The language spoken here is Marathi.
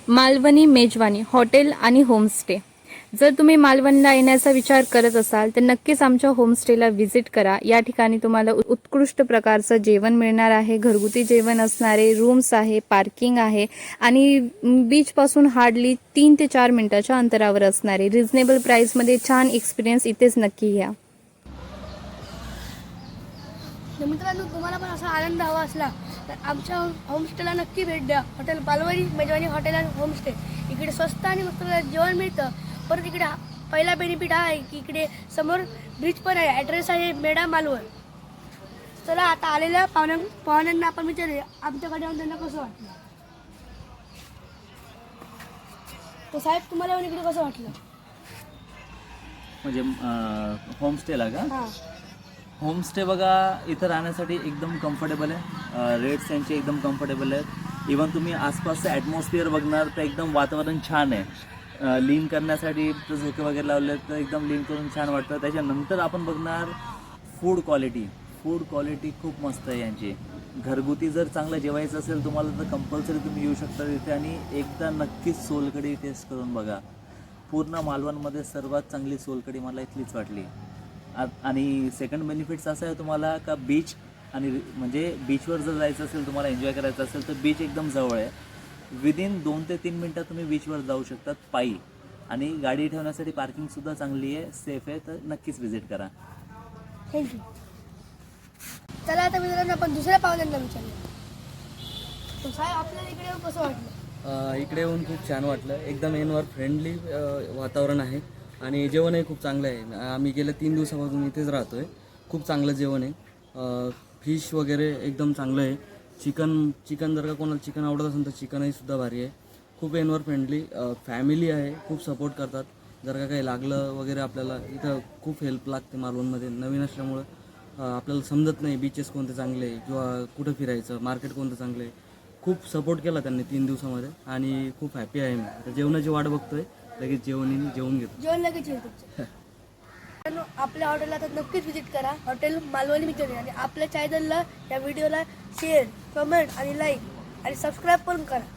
मालवणी मेजवानी हॉटेल आणि होमस्टे। जर तुम्ही मालवणला येण्याचा विचार करत असाल तर नक्कीच आमच्या होमस्टेला व्हिजिट करा। या ठिकाणी तुम्हाला उत्कृष्ट प्रकारचं जेवण मिळणार आहे, घरगुती जेवण असणारे रूम्स आहे, पार्किंग आहे आणि बीच पासून हार्डली 3 ते 4 मिनिटाच्या अंतरावर असणारे रिझनेबल प्राइसमध्ये छान एक्सपिरियन्स इथेच नक्की घ्या। मित्रांनो, तुम्हाला पण असा आनंद हवा असला तर आमच्या होमस्टेला नक्की भेट द्या। हॉटेल मालवणी मेजवानी हॉटेल आणि होमस्टे। इकडे स्वस्त आणि मस्त जेवण मिळतं। परत इकडे पहिला बेनिफिट हा आहे की इकडे समोर ब्रिज पण आहे। ॲड्रेस आहे मेढा मालवण। चला आता आलेल्या पाहुण्यांना आपण विचारूया आमच्याकडे येऊन त्यांना कसं वाटलं। तर साहेब, तुम्हाला येऊन इकडे कसं वाटलं? म्हणजे होमस्टेला का? हां, होमस्टे बघा, इथं राहण्यासाठी एकदम कम्फर्टेबल आहे। रेट्स त्यांचे एकदम कम्फर्टेबल आहेत। इवन तुम्ही आसपासचं ॲटमॉस्फिअर बघणार तर एकदम वातावरण छान आहे। लीन करण्यासाठी झोके वगैरे लावले तर एकदम लीन करून छान वाटतं। त्याच्यानंतर आपण बघणार फूड क्वालिटी खूप मस्त आहे यांची। घरगुती जर चांगलं जेवायचं असेल तुम्हाला तर कंपल्सरी तुम्ही येऊ शकता तिथे आणि एकदा नक्कीच सोलकढी टेस्ट करून बघा। पूर्ण मालवणमध्ये सर्वात चांगली सोलकढी मला इथलीच वाटली। आणि सेकंड बेनिफिट्स असं आहे तुम्हाला का बीच आणि म्हणजे बीचवर जर जायचं असेल, तुम्हाला एन्जॉय करायचं असेल तर बीच एकदम जवळ आहे। विदिन 2 ते 3 मिनटात तुम्ही बीचवर जाऊ शकतात पायी। आणि गाडी ठेवण्यासाठी पार्किंगसुद्धा चांगली आहे, सेफ आहे, तर नक्कीच व्हिजिट करा। थँक्यू। चला आता मित्रांनो आपण दुसऱ्या पाहुण्यांना विचारूया। तर साहेब, आपल्याला इकडे येऊन कसं वाटलं? इकडे येऊन खूप छान वाटलं। एकदम एनवर फ्रेंडली वातावरण आहे आणि जेवणही खूप चांगलं आहे। आम्ही गेल्या 3 दिवसापासून इथेच राहतो आहे। खूप चांगलं जेवण आहे। फिश वगैरे एकदम चांगलं आहे। चिकन जर का कोणाला चिकन आवडत असेल तर चिकनही सुद्धा भारी आहे। खूप एनवर फ्रेंडली फॅमिली आहे, खूप सपोर्ट करतात। जर का काही लागलं वगैरे आपल्याला इथं खूप हेल्प लागते। मालवणमध्ये नवीन असल्यामुळं आपल्याला समजत नाही बीचेस कोणते चांगले आहे किंवा कुठं फिरायचं, मार्केट कोणतं चांगलं आहे। खूप सपोर्ट केला त्यांनी 3 दिवसामध्ये आणि खूप हॅपी आहे मी। तर जेवणाची वाट बघतोय, लगेच जेवून घेतो। जेवण लगेच येईल तुमचं। मित्रांनो, आपल्या हॉटेलला तर नक्कीच व्हिजिट करा, हॉटेल मालवणी मेजवानी। आणि आपल्या चॅनलला या व्हिडिओला शेअर, कमेंट आणि लाईक आणि सबस्क्राईब पण करा।